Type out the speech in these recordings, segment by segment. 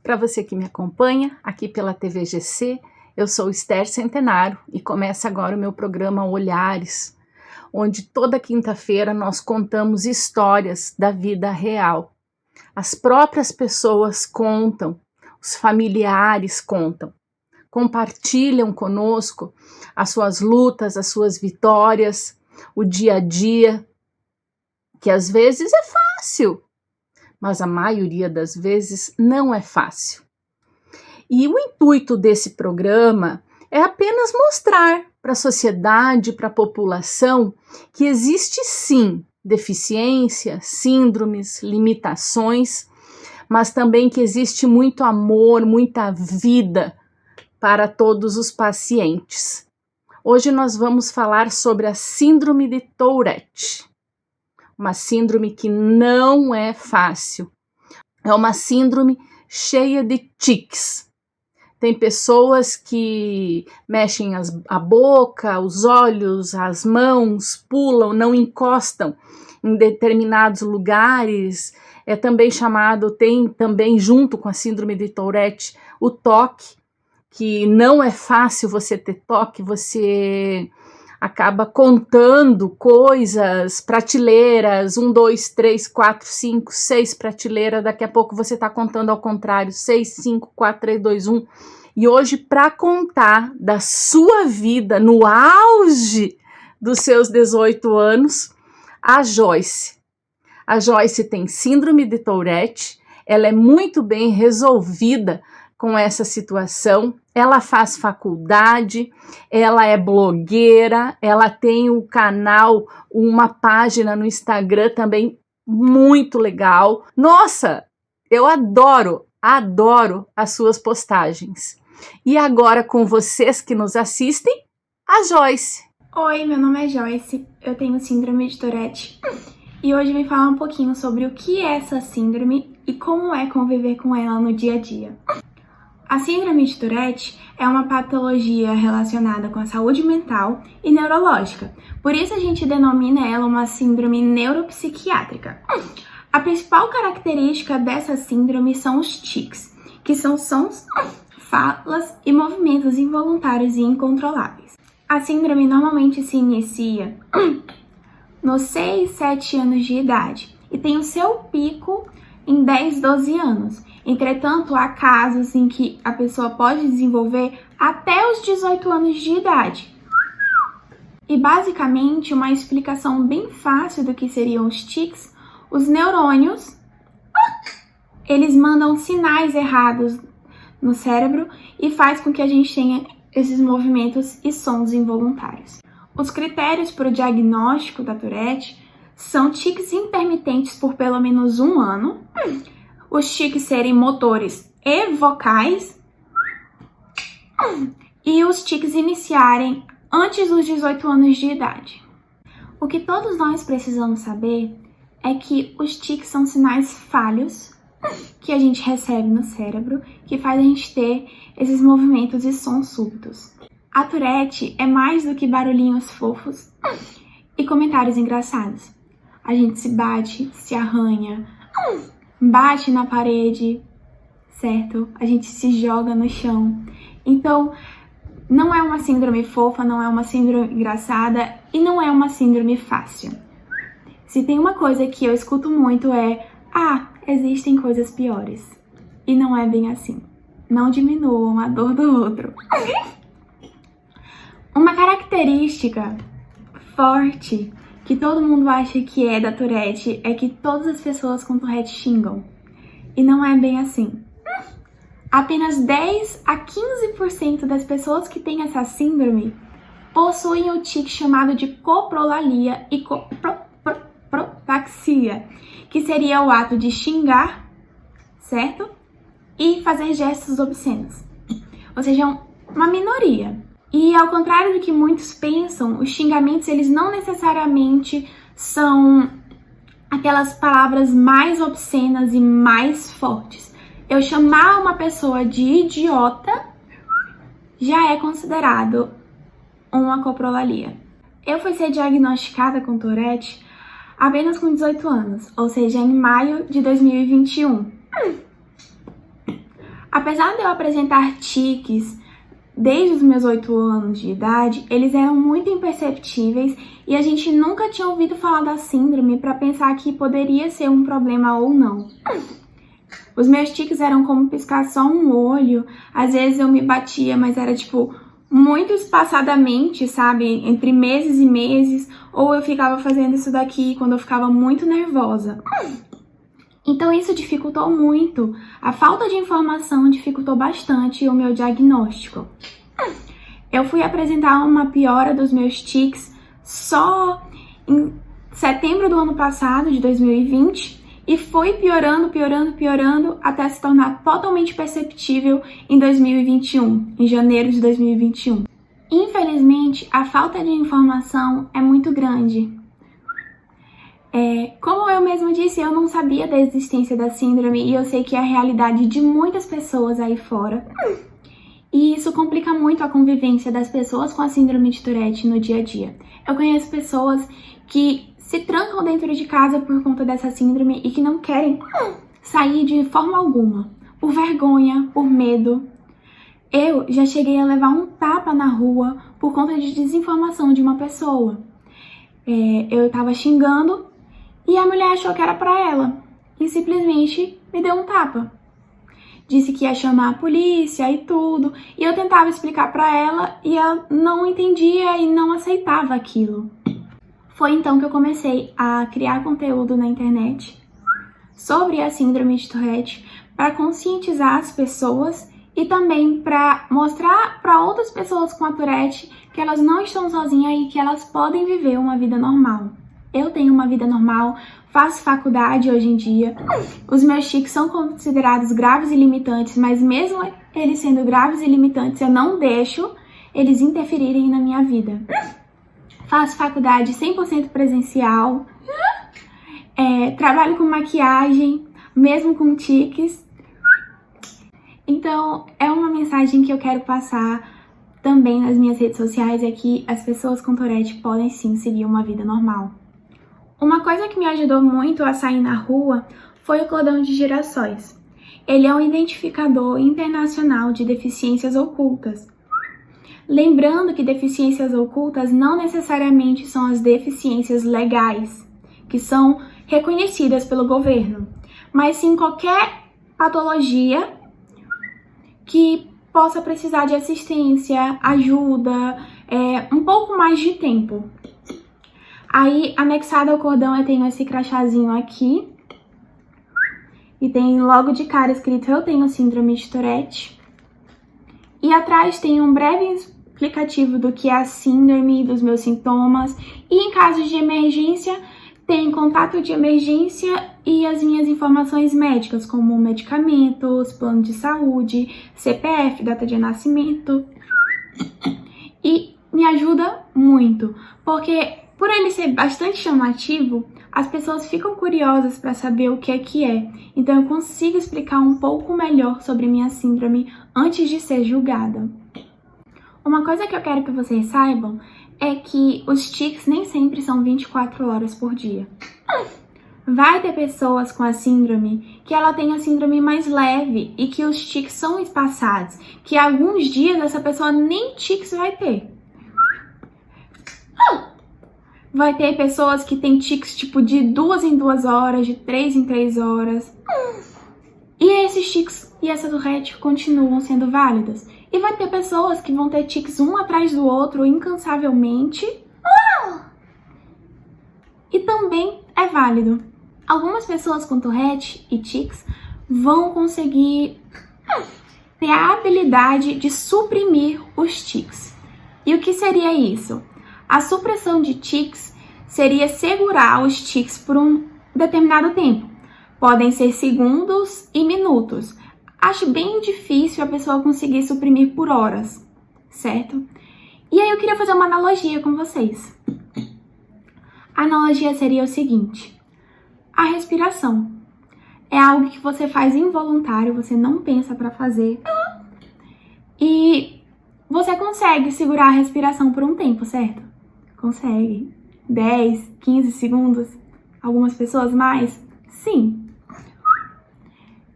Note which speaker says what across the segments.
Speaker 1: Para você que me acompanha aqui pela TVGC, eu sou Esther Centenário e começa agora o meu programa Olhares, onde toda quinta-feira nós contamos histórias da vida real. As próprias pessoas contam, os familiares contam, compartilham conosco as suas lutas, as suas vitórias, o dia a dia, que às vezes é fácil, mas a maioria das vezes não é fácil. E o intuito desse programa é apenas mostrar para a sociedade, para a população, que existe sim deficiência, síndromes, limitações, mas também que existe muito amor, muita vida para todos os pacientes. Hoje nós vamos falar sobre a síndrome de Tourette. Uma síndrome que não é fácil. É uma síndrome cheia de tiques. Tem pessoas que mexem a boca, os olhos, as mãos, pulam, não encostam em determinados lugares. É também chamado, tem também junto com a síndrome de Tourette, o toque, que não é fácil você ter toque, você acaba contando coisas, prateleiras, 1, 2, 3, 4, 5, 6 prateleiras, daqui a pouco você está contando ao contrário, 6, 5, 4, 3, 2, 1. E hoje, para contar da sua vida no auge dos seus 18 anos, a Joyce. A Joyce tem síndrome de Tourette, ela é muito bem resolvida com essa situação, ela faz faculdade, ela é blogueira, ela tem um canal, uma página no Instagram também muito legal. Nossa, eu adoro as suas postagens. E agora com vocês que nos assistem, a Joyce.
Speaker 2: Oi, meu nome é Joyce, eu tenho síndrome de Tourette e hoje eu vim falar um pouquinho sobre o que é essa síndrome e como é conviver com ela no dia a dia. A síndrome de Tourette é uma patologia relacionada com a saúde mental e neurológica, por isso a gente denomina ela uma síndrome neuropsiquiátrica. A principal característica dessa síndrome são os tics, que são sons, falas e movimentos involuntários e incontroláveis. A síndrome normalmente se inicia nos 6, 7 anos de idade e tem o seu pico em 10, 12 anos. Entretanto, há casos em que a pessoa pode desenvolver até os 18 anos de idade. E basicamente, uma explicação bem fácil do que seriam os tics, os neurônios, eles mandam sinais errados no cérebro e faz com que a gente tenha esses movimentos e sons involuntários. Os critérios para o diagnóstico da Tourette são tiques intermitentes por pelo menos 1 ano, os tiques serem motores e vocais e os tiques iniciarem antes dos 18 anos de idade. O que todos nós precisamos saber é que os tiques são sinais falhos que a gente recebe no cérebro, que faz a gente ter esses movimentos e sons súbitos. A Tourette é mais do que barulhinhos fofos e comentários engraçados. A gente se bate, se arranha, bate na parede, certo? A gente se joga no chão. Então, não é uma síndrome fofa, não é uma síndrome engraçada e não é uma síndrome fácil. Se tem uma coisa que eu escuto muito é: existem coisas piores. E não é bem assim. Não diminuam a dor do outro. Uma característica forte que todo mundo acha que é da Tourette é que todas as pessoas com Tourette xingam. E não é bem assim. Apenas 10 a 15% das pessoas que têm essa síndrome possuem o tique chamado de coprolalia e coprotaxia, que seria o ato de xingar, certo? E fazer gestos obscenos. Ou seja, uma minoria. E ao contrário do que muitos pensam, os xingamentos eles não necessariamente são aquelas palavras mais obscenas e mais fortes. Eu chamar uma pessoa de idiota já é considerado uma coprolalia. Eu fui ser diagnosticada com Tourette apenas com 18 anos, ou seja, em maio de 2021. Apesar de eu apresentar tiques desde os meus 8 anos de idade, eles eram muito imperceptíveis e a gente nunca tinha ouvido falar da síndrome para pensar que poderia ser um problema ou não. Os meus tiques eram como piscar só um olho, às vezes eu me batia, mas era tipo muito espaçadamente, sabe? Entre meses e meses, ou eu ficava fazendo isso daqui quando eu ficava muito nervosa. Então isso dificultou muito. A falta de informação dificultou bastante o meu diagnóstico. Eu fui apresentar uma piora dos meus tiques só em setembro do ano passado, de 2020, e foi piorando, piorando, piorando, até se tornar totalmente perceptível em 2021, em janeiro de 2021. Infelizmente, a falta de informação é muito grande. Como eu mesmo disse, eu não sabia da existência da síndrome e eu sei que é a realidade de muitas pessoas aí fora. E isso complica muito a convivência das pessoas com a síndrome de Tourette no dia a dia. Eu conheço pessoas que se trancam dentro de casa por conta dessa síndrome e que não querem sair de forma alguma, por vergonha, por medo. Eu já cheguei a levar um tapa na rua por conta de desinformação de uma pessoa. Eu tava xingando e a mulher achou que era pra ela e simplesmente me deu um tapa. Disse que ia chamar a polícia e tudo, e eu tentava explicar pra ela e ela não entendia e não aceitava aquilo. Foi então que eu comecei a criar conteúdo na internet sobre a síndrome de Tourette para conscientizar as pessoas e também para mostrar para outras pessoas com a Tourette que elas não estão sozinhas e que elas podem viver uma vida normal. Eu tenho uma vida normal, faço faculdade hoje em dia. Os meus tiques são considerados graves e limitantes, mas mesmo eles sendo graves e limitantes, eu não deixo eles interferirem na minha vida. Faço faculdade 100% presencial, trabalho com maquiagem, mesmo com tiques. Então, é uma mensagem que eu quero passar também nas minhas redes sociais, é que as pessoas com Tourette podem sim seguir uma vida normal. Uma coisa que me ajudou muito a sair na rua foi o cordão de girassóis. Ele é um identificador internacional de deficiências ocultas. Lembrando que deficiências ocultas não necessariamente são as deficiências legais, que são reconhecidas pelo governo, mas sim qualquer patologia que possa precisar de assistência, ajuda, um pouco mais de tempo. Aí, anexado ao cordão, eu tenho esse crachazinho aqui. E tem logo de cara escrito: eu tenho síndrome de Tourette. E atrás tem um breve explicativo do que é a síndrome, dos meus sintomas. E em casos de emergência, tem contato de emergência e as minhas informações médicas, como medicamentos, plano de saúde, CPF, data de nascimento. E me ajuda muito, porque por ele ser bastante chamativo, as pessoas ficam curiosas para saber o que é. Então eu consigo explicar um pouco melhor sobre minha síndrome antes de ser julgada. Uma coisa que eu quero que vocês saibam é que os tiques nem sempre são 24 horas por dia. Vai ter pessoas com a síndrome que ela tem a síndrome mais leve e que os tiques são espaçados, que alguns dias essa pessoa nem tiques vai ter. Vai ter pessoas que têm tiques tipo de 2 em 2 horas, de 3 em 3 horas. E esses tiques e essa Tourette continuam sendo válidas. E vai ter pessoas que vão ter tiques um atrás do outro incansavelmente. E também é válido. Algumas pessoas com Tourette e tiques vão conseguir ter a habilidade de suprimir os tiques. E o que seria isso? A supressão de tiques seria segurar os tiques por um determinado tempo. Podem ser segundos e minutos. Acho bem difícil a pessoa conseguir suprimir por horas, certo? E aí eu queria fazer uma analogia com vocês. A analogia seria o seguinte: a respiração é algo que você faz involuntário, você não pensa para fazer. E você consegue segurar a respiração por um tempo, certo? Consegue. 10, 15 segundos. Algumas pessoas mais? Sim.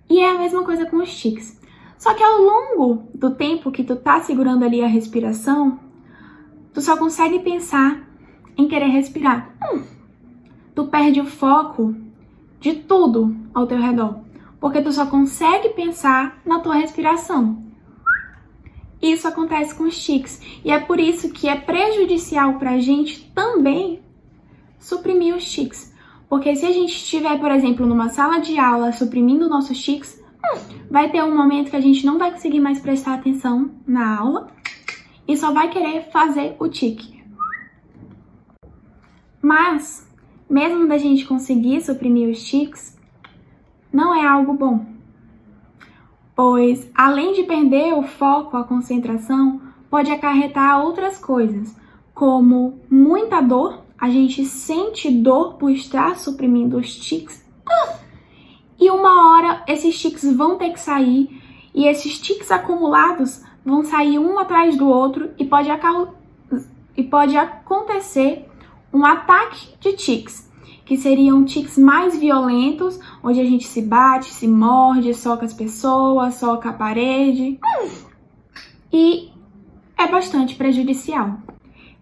Speaker 2: E é a mesma coisa com os tiques. Só que ao longo do tempo que tu tá segurando ali a respiração, tu só consegue pensar em querer respirar. Tu perde o foco de tudo ao teu redor, porque tu só consegue pensar na tua respiração. Isso acontece com os tiques, e é por isso que é prejudicial pra gente também suprimir os tiques. Porque se a gente estiver, por exemplo, numa sala de aula suprimindo nossos tiques, vai ter um momento que a gente não vai conseguir mais prestar atenção na aula e só vai querer fazer o tique. Mas, mesmo da gente conseguir suprimir os tiques, não é algo bom. Pois, além de perder o foco, a concentração, pode acarretar outras coisas, como muita dor. A gente sente dor por estar suprimindo os tiques. E uma hora esses tiques vão ter que sair, e esses tiques acumulados vão sair um atrás do outro, e pode acontecer um ataque de tiques, que seriam tiques mais violentos, onde a gente se bate, se morde, soca as pessoas, soca a parede, e é bastante prejudicial.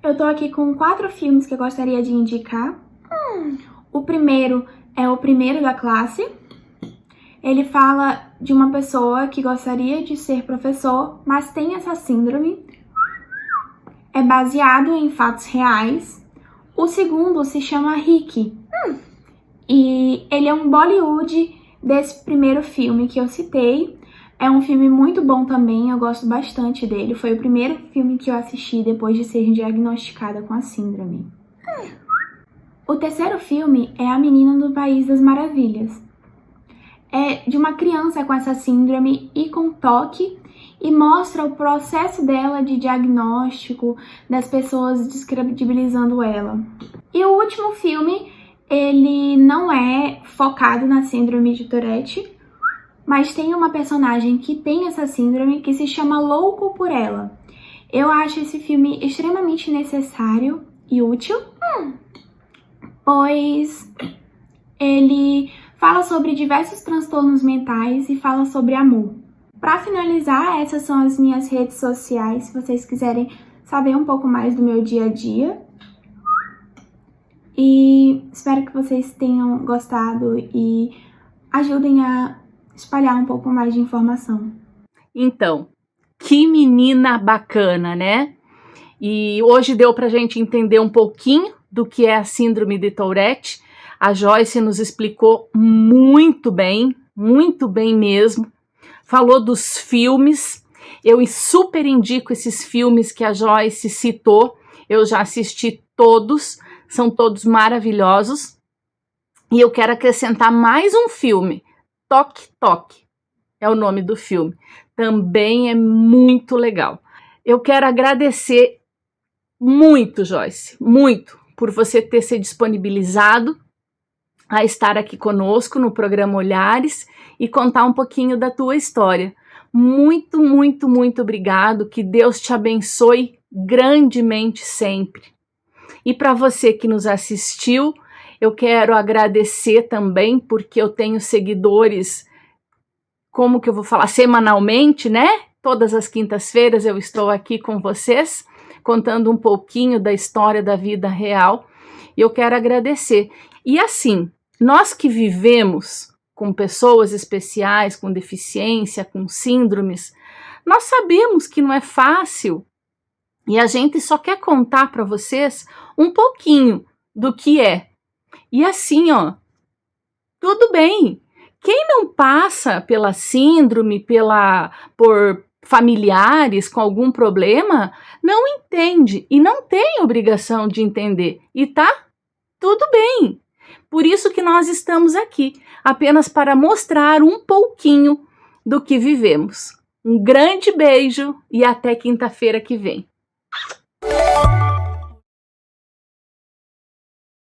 Speaker 2: Eu tô aqui com 4 filmes que eu gostaria de indicar. O primeiro é O Primeiro da Classe. Ele fala de uma pessoa que gostaria de ser professor, mas tem essa síndrome. É baseado em fatos reais. O segundo se chama Rick. E ele é um Bollywood desse primeiro filme que eu citei. É um filme muito bom também, eu gosto bastante dele. Foi o primeiro filme que eu assisti depois de ser diagnosticada com a síndrome. O terceiro filme é A Menina do País das Maravilhas. É de uma criança com essa síndrome e com TOC, e mostra o processo dela de diagnóstico, das pessoas descredibilizando ela. E o último filme, ele não é focado na síndrome de Tourette, mas tem uma personagem que tem essa síndrome que se chama Louco por Ela. Eu acho esse filme extremamente necessário e útil, pois ele fala sobre diversos transtornos mentais e fala sobre amor. Para finalizar, essas são as minhas redes sociais, se vocês quiserem saber um pouco mais do meu dia a dia. E espero que vocês tenham gostado e ajudem a espalhar um pouco mais de informação.
Speaker 1: Então, que menina bacana, né? E hoje deu pra gente entender um pouquinho do que é a síndrome de Tourette. A Joyce nos explicou muito bem mesmo. Falou dos filmes. Eu super indico esses filmes que a Joyce citou. Eu já assisti todos, são todos maravilhosos. E eu quero acrescentar mais um filme. Toque Toque é o nome do filme. Também é muito legal. Eu quero agradecer muito, Joyce, muito, por você ter se disponibilizado a estar aqui conosco no programa Olhares e contar um pouquinho da tua história. Muito, muito, muito obrigado. Que Deus te abençoe grandemente sempre. E para você que nos assistiu, eu quero agradecer também, porque eu tenho seguidores, como que eu vou falar, semanalmente, né? Todas as quintas-feiras eu estou aqui com vocês, contando um pouquinho da história da vida real. E eu quero agradecer. E assim, nós que vivemos com pessoas especiais, com deficiência, com síndromes, nós sabemos que não é fácil. E a gente só quer contar para vocês um pouquinho do que é. E assim, ó, tudo bem. Quem não passa pela síndrome, por familiares com algum problema, não entende e não tem obrigação de entender. E tá tudo bem. Por isso que nós estamos aqui, apenas para mostrar um pouquinho do que vivemos. Um grande beijo e até quinta-feira que vem.